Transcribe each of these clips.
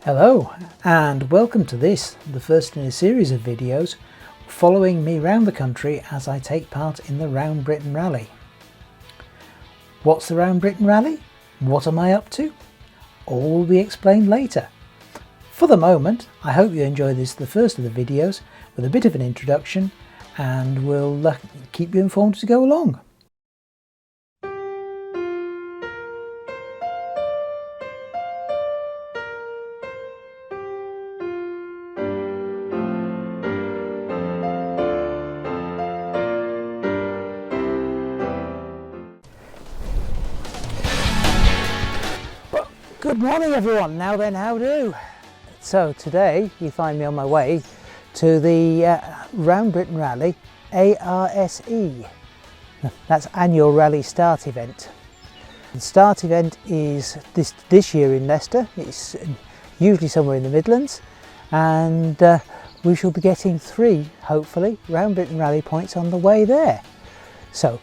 Hello and welcome to this, the first in a series of videos following me round the country as I take part in the Round Britain Rally. What's the Round Britain Rally? What am I up to? All will be explained later. For the moment, I hope you enjoy this, the first of the videos, with a bit of an introduction, and we'll keep you informed as we go along. Good morning everyone, now then, how do? So today you find me on my way to the Round Britain Rally ARSE. That's Annual Rally Start Event. The start event is this year in Leicester. It's usually somewhere in the Midlands, and we shall be getting 3, hopefully, Round Britain Rally points on the way there. So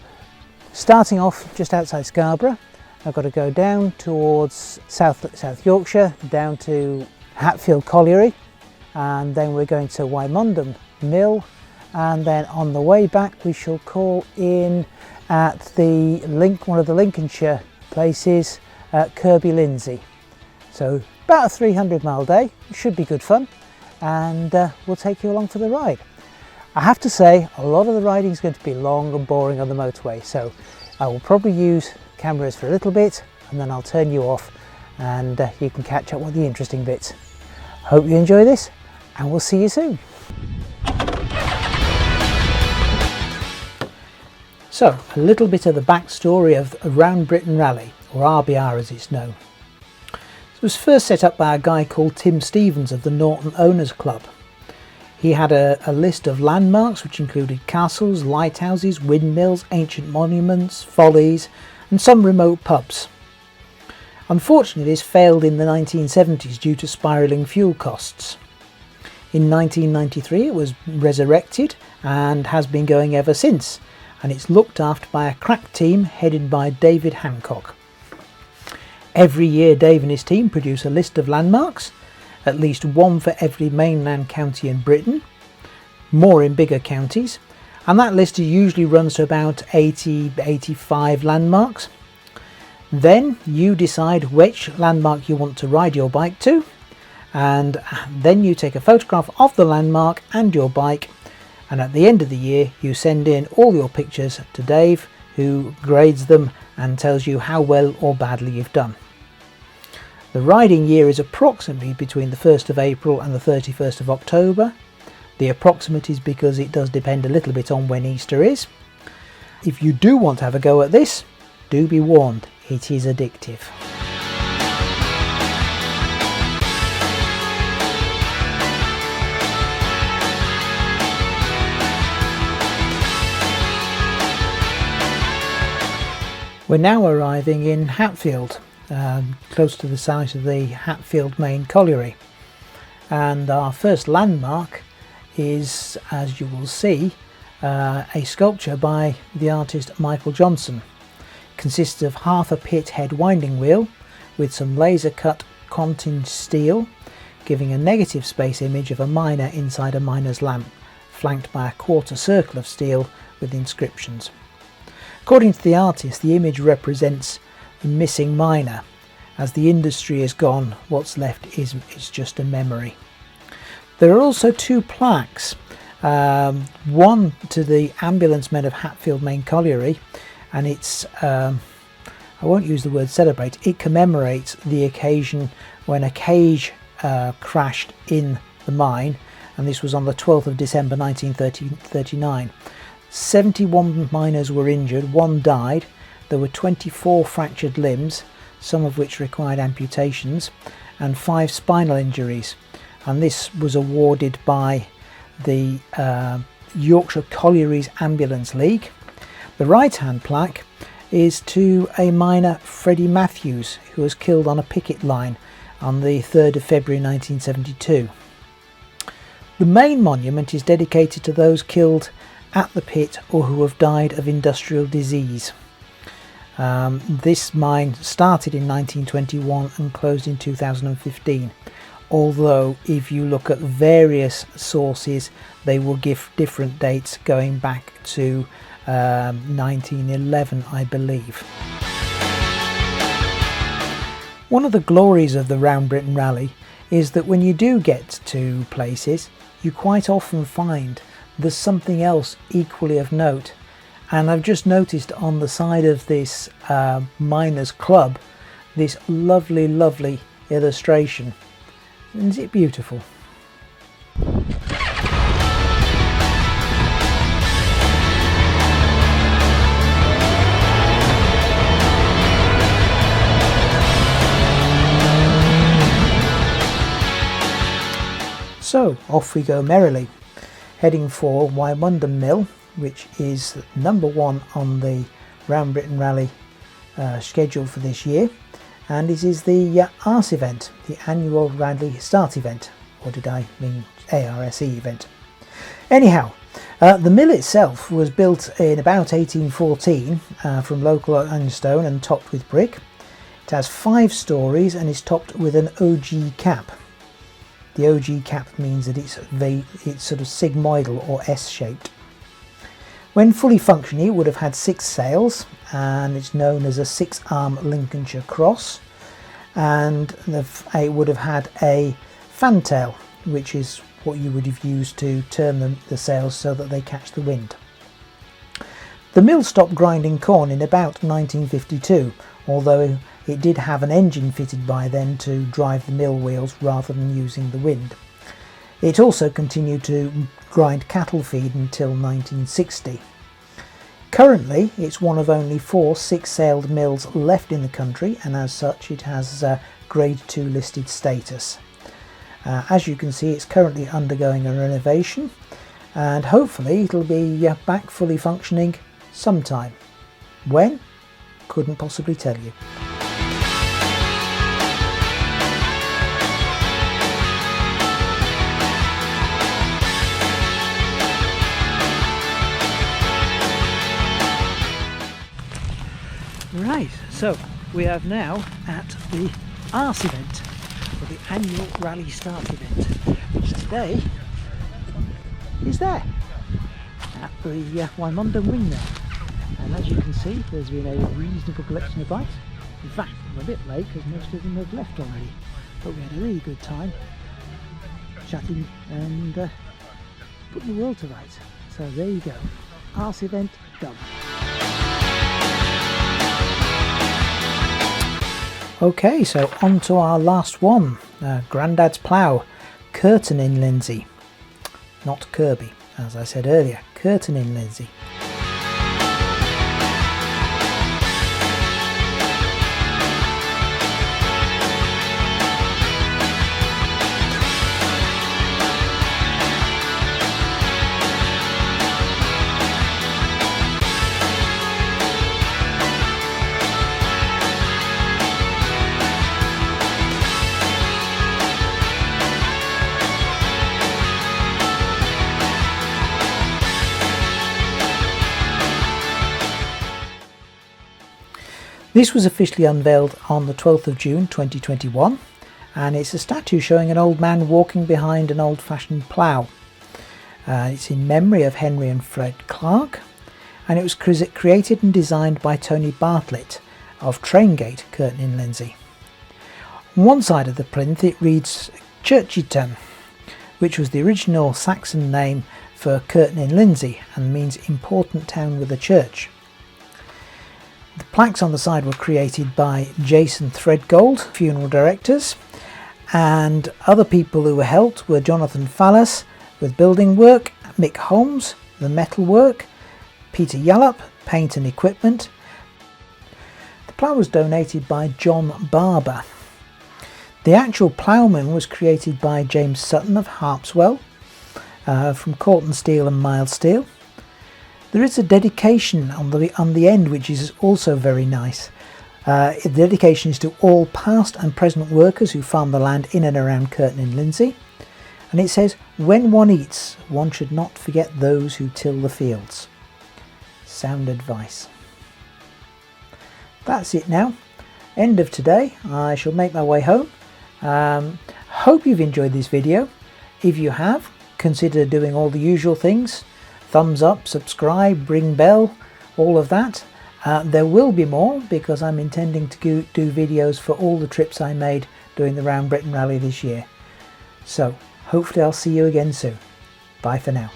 starting off just outside Scarborough, I've got to go down towards South Yorkshire, down to Hatfield Colliery, and then we're going to Wymondham Mill, and then on the way back we shall call in at one of the Lincolnshire places at Kirby Lindsey. So about a 300-mile day, should be good fun, and we'll take you along for the ride. I have to say, a lot of the riding is going to be long and boring on the motorway, so I will probably use cameras for a little bit and then I'll turn you off and you can catch up with the interesting bits. Hope you enjoy this and we'll see you soon. So a little bit of the backstory of a Round Britain Rally, or RBR as it's known. It was first set up by a guy called Tim Stevens of the Norton Owners Club. He had a list of landmarks which included castles, lighthouses, windmills, ancient monuments, follies and some remote pubs. Unfortunately, this failed in the 1970s due to spiralling fuel costs. In 1993 it was resurrected and has been going ever since, and it's looked after by a crack team headed by David Hancock. Every year Dave and his team produce a list of landmarks, at least one for every mainland county in Britain, more in bigger counties, and that list usually runs to about 80-85 landmarks. Then you decide which landmark you want to ride your bike to, and then you take a photograph of the landmark and your bike, and at the end of the year you send in all your pictures to Dave, who grades them and tells you how well or badly you've done. The riding year is approximately between the 1st of April and the 31st of October. The approximate is because it does depend a little bit on when Easter is. If you do want to have a go at this, do be warned, it is addictive. We're now arriving in Hatfield, close to the site of the Hatfield main colliery, and our first landmark is, as you will see, a sculpture by the artist Michael Johnson. It consists of half a pit head winding wheel with some laser cut contin steel, giving a negative space image of a miner inside a miner's lamp, flanked by a quarter circle of steel with inscriptions. According to the artist, the image represents the missing miner. As the industry is gone, what's left is just a memory. There are also 2 plaques, one to the ambulance men of Hatfield main colliery, and it's, I won't use the word celebrate, it commemorates the occasion when a cage crashed in the mine, and this was on the 12th of December 1939. 71 miners were injured, 1 died, there were 24 fractured limbs, some of which required amputations, and 5 spinal injuries. And this was awarded by the Yorkshire Collieries Ambulance League. The right hand plaque is to a miner, Freddie Matthews, who was killed on a picket line on the 3rd of February 1972. The main monument is dedicated to those killed at the pit or who have died of industrial disease. This mine started in 1921 and closed in 2015. although if you look at various sources they will give different dates going back to 1911, I believe. One of the glories of the Round Britain Rally is that when you do get to places, you quite often find there's something else equally of note. And I've just noticed on the side of this miners club this lovely illustration. Isn't it beautiful? So off we go merrily, heading for Wymondham Mill, which is number 1 on the Round Britain Rally schedule for this year, and this is the ARSE event, the annual rally start event, or did I mean ARSE event? Anyhow, the mill itself was built in about 1814 from local ironstone and topped with brick. It has 5 stories and is topped with an OG cap. The OG cap means that it's sort of sigmoidal or S-shaped. When fully functioning, it would have had 6 sails, and it's known as a 6-arm Lincolnshire cross, and it would have had a fantail, which is what you would have used to turn the sails so that they catch the wind. The mill stopped grinding corn in about 1952, although it did have an engine fitted by then to drive the mill wheels rather than using the wind. It also continued to grind cattle feed until 1960. Currently, it's one of only 4 6-sailed mills left in the country, and as such it has Grade 2 listed status. As you can see, it's currently undergoing a renovation, and hopefully it'll be back fully functioning sometime. When? Couldn't possibly tell you. Right, so we are now at the ARSE event, or the annual rally start event, which today is there at the Wymondham Windmill. And as you can see, there's been a reasonable collection of bikes. In fact, I'm a bit late because most of them have left already, but we had a really good time chatting and putting the world to rights. So there you go, ARSE event done. Okay, so on to our last one, Grandad's Plough, Curtain in Lindsay. Not Kirby, as I said earlier, Curtain in Lindsay. This was officially unveiled on the 12th of June 2021, and it's a statue showing an old man walking behind an old-fashioned plough. It's in memory of Henry and Fred Clark, and it was created and designed by Tony Bartlett of Traingate, Curtain in Lindsay. On one side of the plinth it reads Churchiton, which was the original Saxon name for Curtain in Lindsay and means important town with a church. The plaques on the side were created by Jason Threadgold, funeral directors, and other people who were helped were Jonathan Fallas with building work, Mick Holmes, the metal work, Peter Yallop, paint and equipment. The plough was donated by John Barber. The actual ploughman was created by James Sutton of Harpswell, from Corton Steel and Mild Steel. There is a dedication on the end which is also very nice. The dedication is to all past and present workers who farm the land in and around Curtain in Lindsay, and it says, "When one eats, one should not forget those who till the fields." Sound advice. That's it now. End of today. I shall make my way home. hope you've enjoyed this video. If you have, consider doing all the usual things: thumbs up, subscribe, ring bell, all of that. There will be more, because I'm intending to do videos for all the trips I made during the Round Britain Rally this year. So hopefully I'll see you again soon. Bye for now.